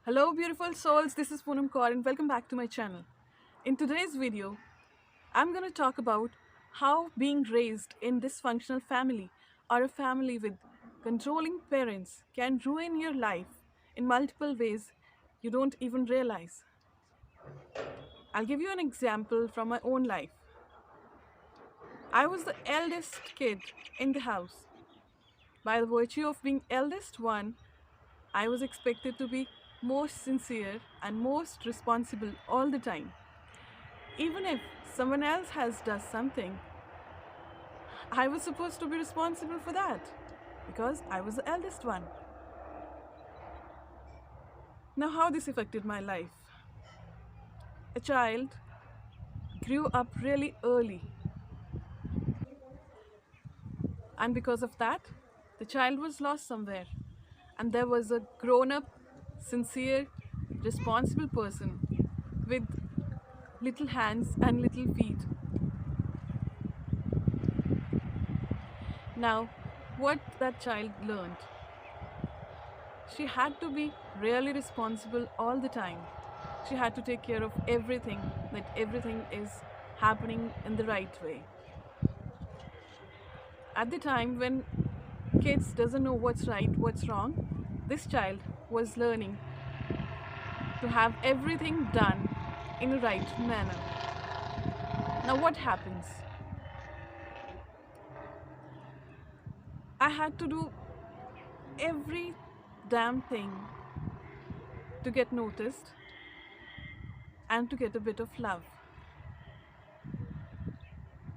Hello beautiful souls, this is Poonam Kaur and welcome back to my channel. In today's video, I'm going to talk about how being raised in dysfunctional family or a family with controlling parents can ruin your life in multiple ways you don't even realize. I'll give you an example from my own life. I was the eldest kid in the house. By the virtue of being eldest one, I was expected to be most sincere and most responsible all the time. Even if someone else has does something, I was supposed to be responsible for that because I was the eldest one. Now how this affected my life? A child grew up really early, and because of that, the child was lost somewhere, and there was a grown-up, sincere, responsible person with little hands and little feet. Now, what that child learned, she had to be really responsible all the time. She had to take care of everything, that everything is happening in the right way. At the time when kids doesn't know what's right, what's wrong, this child was learning to have everything done in a right manner. Now what happens? I had to do every damn thing to get noticed and to get a bit of love.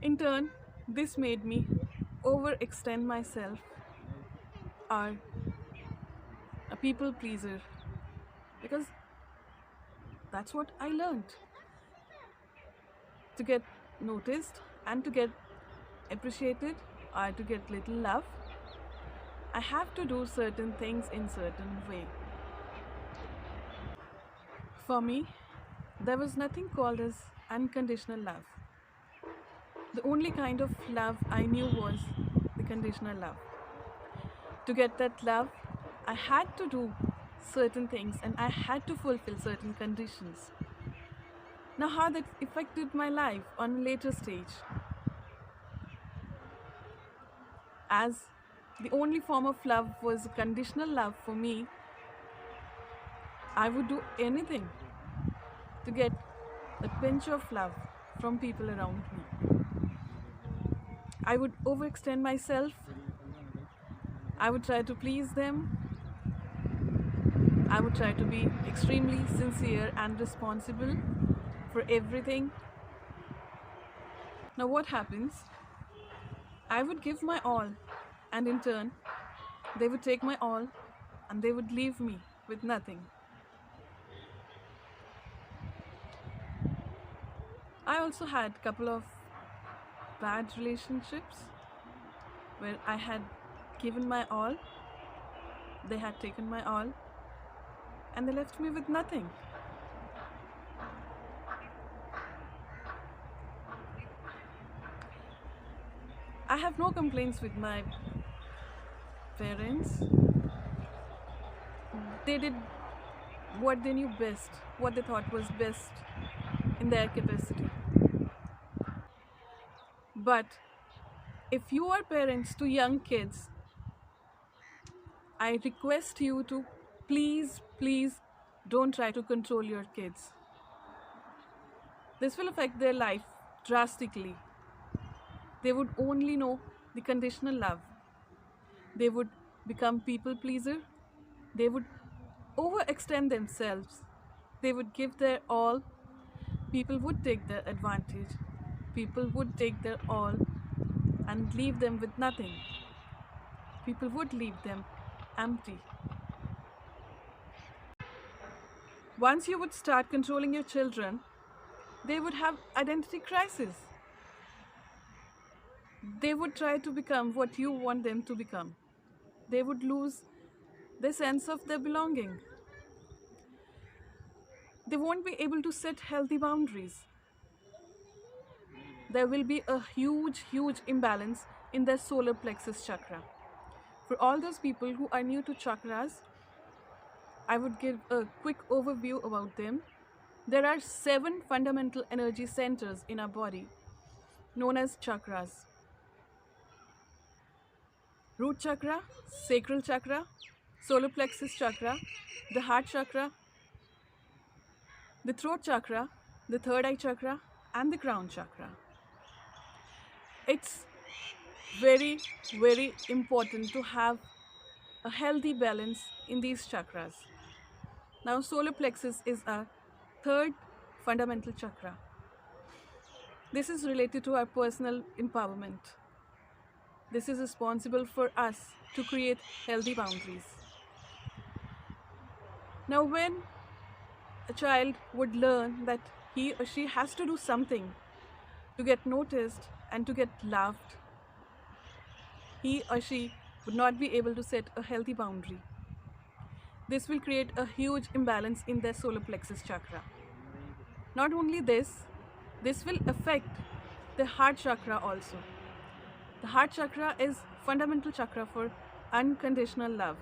In turn, this made me overextend myself or a people pleaser because that's what I learned. To get noticed and to get appreciated or to get little love, I have to do certain things in certain way. For me, there was nothing called as unconditional love. The only kind of love I knew was the conditional love. To get that love, I had to do certain things and I had to fulfill certain conditions. Now how that affected my life on a later stage? As the only form of love was conditional love for me, I would do anything to get a pinch of love from people around me. I would overextend myself. I would try to please them. I would try to be extremely sincere and responsible for everything. Now what happens? I would give my all, and in turn, they would take my all and they would leave me with nothing. I also had a couple of bad relationships where I had given my all, they had taken my all, and they left me with nothing. I have no complaints with my parents. They did what they knew best, what they thought was best in their capacity. But if you are parents to young kids, I request you to please don't try to control your kids. This will affect their life drastically. They would only know the conditional love. They would become people pleaser. They would overextend themselves. They would give their all. People would take their advantage. People would take their all and leave them with nothing. People would leave them empty. Once you would start controlling your children, they would have identity crisis. They would try to become what you want them to become. They would lose the sense of their belonging. They won't be able to set healthy boundaries. There will be a huge imbalance in their solar plexus chakra. For all those people who are new to chakras, I would give a quick overview about them. There are 7 fundamental energy centers in our body known as chakras: root chakra, sacral chakra, solar plexus chakra, the heart chakra, the throat chakra, the third eye chakra, and the crown chakra. It's very, very important to have a healthy balance in these chakras. Now, solar plexus is our third fundamental chakra. This is related to our personal empowerment. This is responsible for us to create healthy boundaries. Now, when a child would learn that he or she has to do something to get noticed and to get loved, he or she would not be able to set a healthy boundary. This will create a huge imbalance in their solar plexus chakra. Not only this will affect the heart chakra also. The heart chakra is fundamental chakra for unconditional love.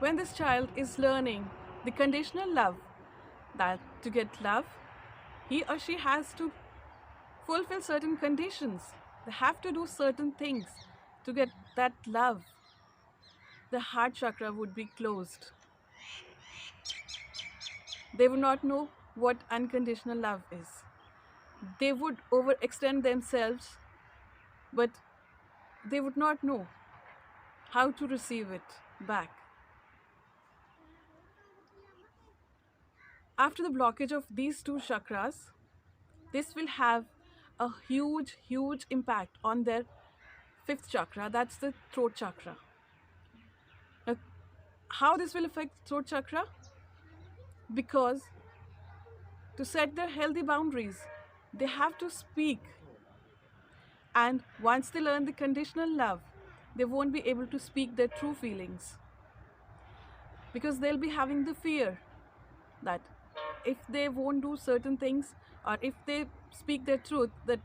When this child is learning the conditional love, that to get love, he or she has to fulfill certain conditions. They have to do certain things to get that love. The heart chakra would be closed. They would not know what unconditional love is. They would overextend themselves, but they would not know how to receive it back. After the blockage of these two chakras, this will have a huge, huge impact on their fifth chakra, that's the throat chakra. Now, how this will affect throat chakra? Because to set their healthy boundaries, they have to speak. And once they learn the conditional love, they won't be able to speak their true feelings. Because they'll be having the fear that if they won't do certain things, or if they speak their truth, that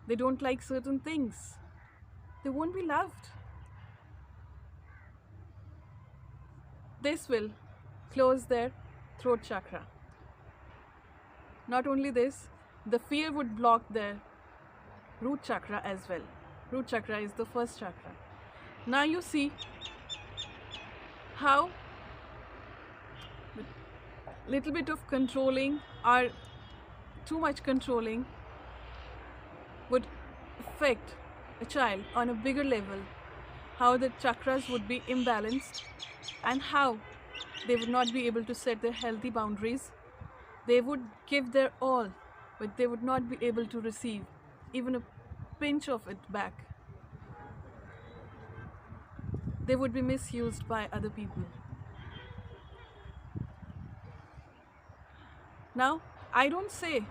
they don't like certain things, they won't be loved. This will close their throat chakra. Not only this, the fear would block their root chakra as well. Root chakra is the first chakra. Now you see how little bit of controlling or too much controlling would affect a child on a bigger level, how the chakras would be imbalanced and how they would not be able to set their healthy boundaries. They would give their all, but they would not be able to receive even a pinch of it back. They would be misused by other people. Now, I don't say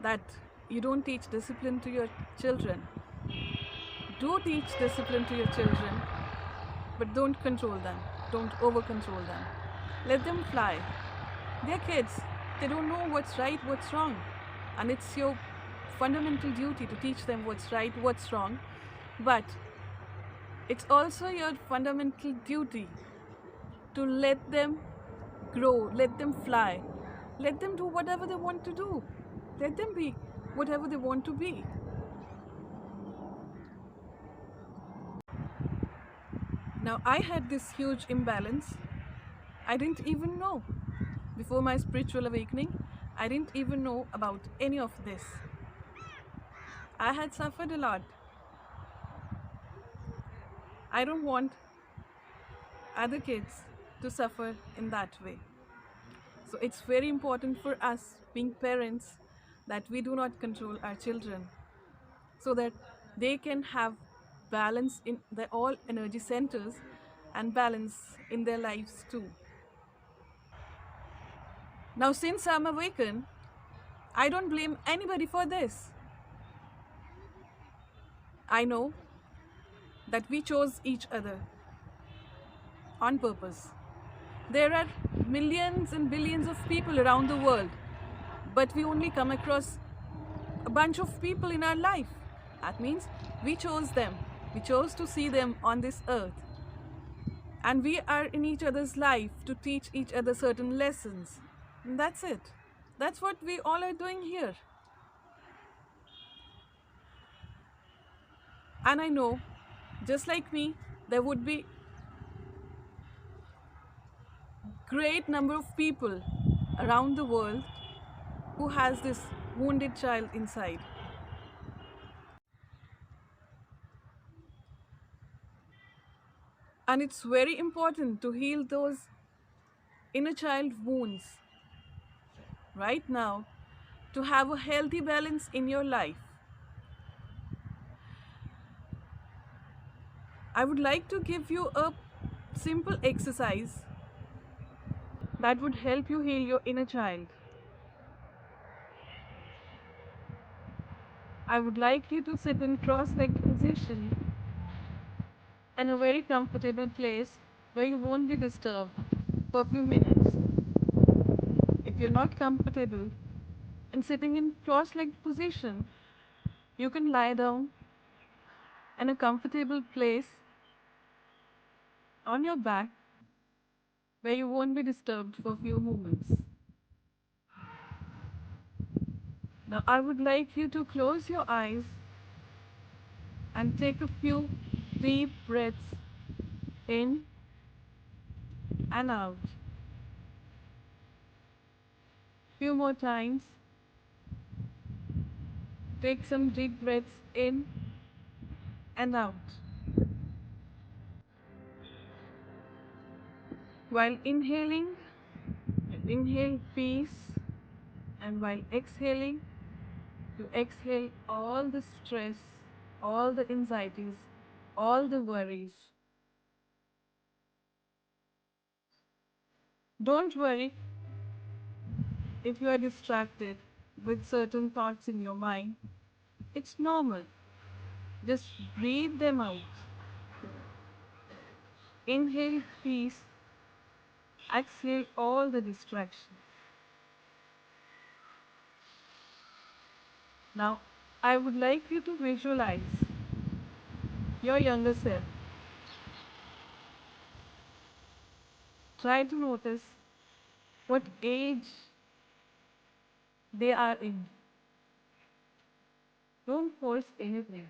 that you don't teach discipline to your children. Do teach discipline to your children, but don't control them. Don't over-control them. Let them fly. They're kids. They don't know what's right, what's wrong. And it's your fundamental duty to teach them what's right, what's wrong. But it's also your fundamental duty to let them grow, let them fly. Let them do whatever they want to do. Let them be whatever they want to be. Now, I had this huge imbalance. I didn't even know. Before my spiritual awakening, I didn't even know about any of this. I had suffered a lot. I don't want other kids to suffer in that way. So it's very important for us, being parents, that we do not control our children so that they can have balance in their all energy centers and balance in their lives too. Now, since I'm awakened, I don't blame anybody for this. I know that we chose each other on purpose. There are millions and billions of people around the world, but we only come across a bunch of people in our life. That means we chose them. We chose to see them on this earth. And we are in each other's life to teach each other certain lessons. And that's it. That's what we all are doing here. And I know, just like me, there would be great number of people around the world who has this wounded child inside. And it's very important to heal those inner child wounds right now to have a healthy balance in your life. I would like to give you a simple exercise that would help you heal your inner child. I would like you to sit in cross-legged position in a very comfortable place where you won't be disturbed for a few minutes. If you're not comfortable in sitting in cross-legged position, you can lie down in a comfortable place on your back where you won't be disturbed for a few moments. Now I would like you to close your eyes and take a few deep breaths in and out. Few more times. Take some deep breaths in and out. While inhaling, inhale peace, and while exhaling, you exhale all the stress, all the anxieties, all the worries. Don't worry if you are distracted with certain thoughts in your mind. It's normal. Just breathe them out. Inhale peace, exhale all the distraction. Now, I would like you to visualize your younger self. Try to notice what age they are in. Don't force anything.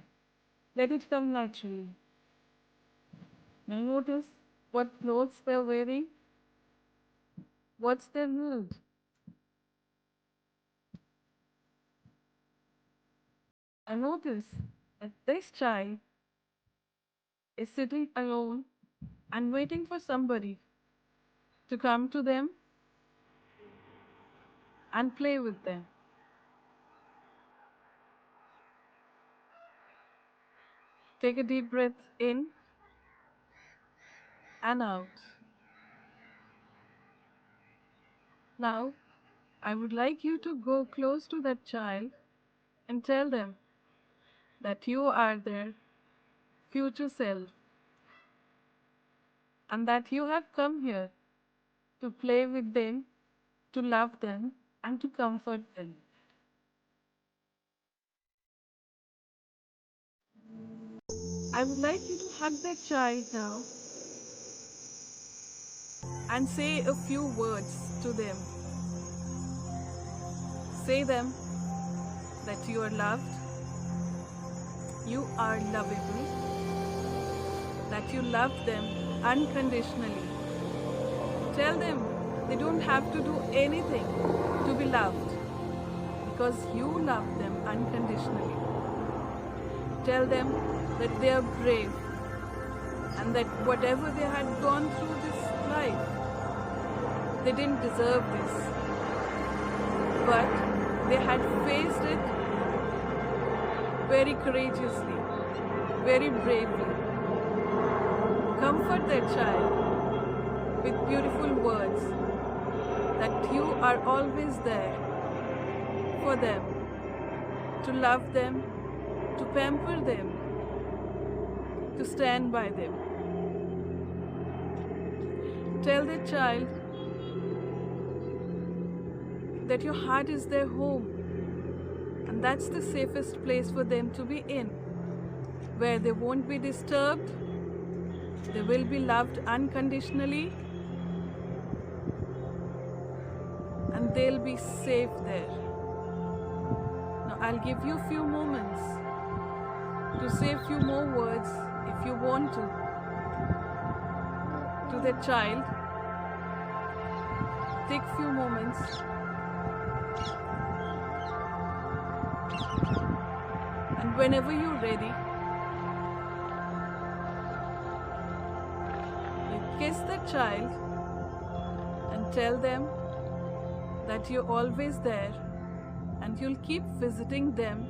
Let it come naturally. Now notice what clothes they're wearing, what's their mood. And notice that this child is sitting alone and waiting for somebody to come to them and play with them. Take a deep breath in and out. Now, I would like you to go close to that child and tell them that you are their future self and that you have come here to play with them, to love them, and to comfort them. I would like you to hug that child now and say a few words to them. Say them that you are loved, you are lovable, that you love them unconditionally. Tell them they don't have to do anything to be loved because you love them unconditionally. Tell them that they are brave and that whatever they had gone through this life, they didn't deserve this. But they had faced it very courageously, very bravely. Comfort that child with beautiful words that you are always there for them, to love them, to pamper them, to stand by them. Tell the child that your heart is their home and that's the safest place for them to be in, where they won't be disturbed, They will be loved unconditionally and they'll be safe there. Now I'll give you a few moments to say a few more words if you want to the child. Take a few moments and whenever you're ready, you kiss the child and tell them that you're always there and you'll keep visiting them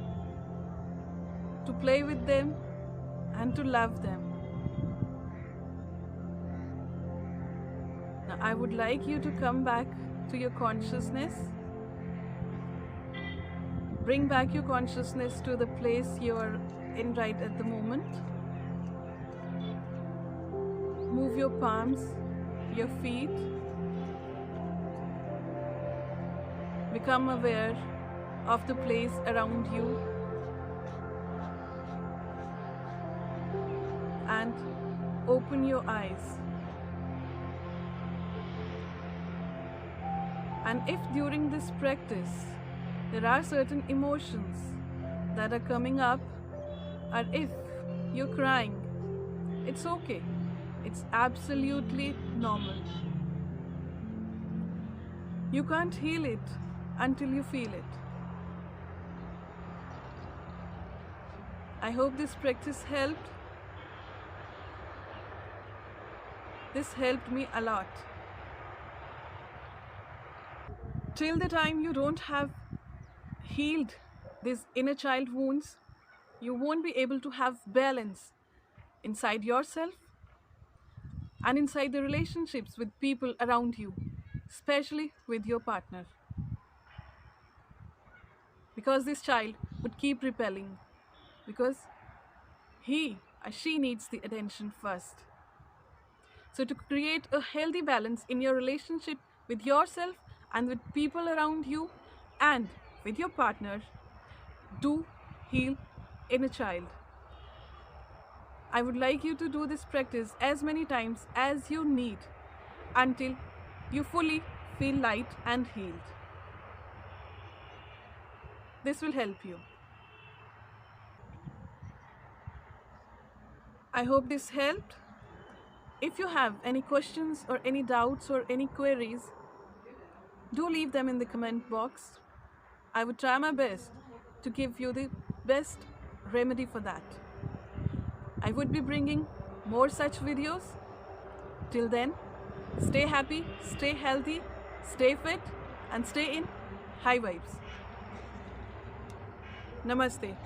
to play with them and to love them. Now I would like you to come back to your consciousness. Bring back your consciousness to the place you're in right at the moment. Move your palms, your feet. Become aware of the place around you and open your eyes. And if during this practice there are certain emotions that are coming up, or if you're crying, it's okay. It's absolutely normal. You can't heal it until you feel it. I hope this practice helped. This helped me a lot. Till the time you don't have healed these inner child wounds, you won't be able to have balance inside yourself and inside the relationships with people around you, especially with your partner. Because this child would keep repelling, because he or she needs the attention first. So to create a healthy balance in your relationship with yourself and with people around you and with your partner, do heal inner child. I would like you to do this practice as many times as you need until you fully feel light and healed. This will help you. I hope this helped. If you have any questions or any doubts or any queries, do leave them in the comment box. I would try my best to give you the best remedy for that. I would be bringing more such videos. Till then, stay happy, stay healthy, stay fit, and stay in high vibes. Namaste.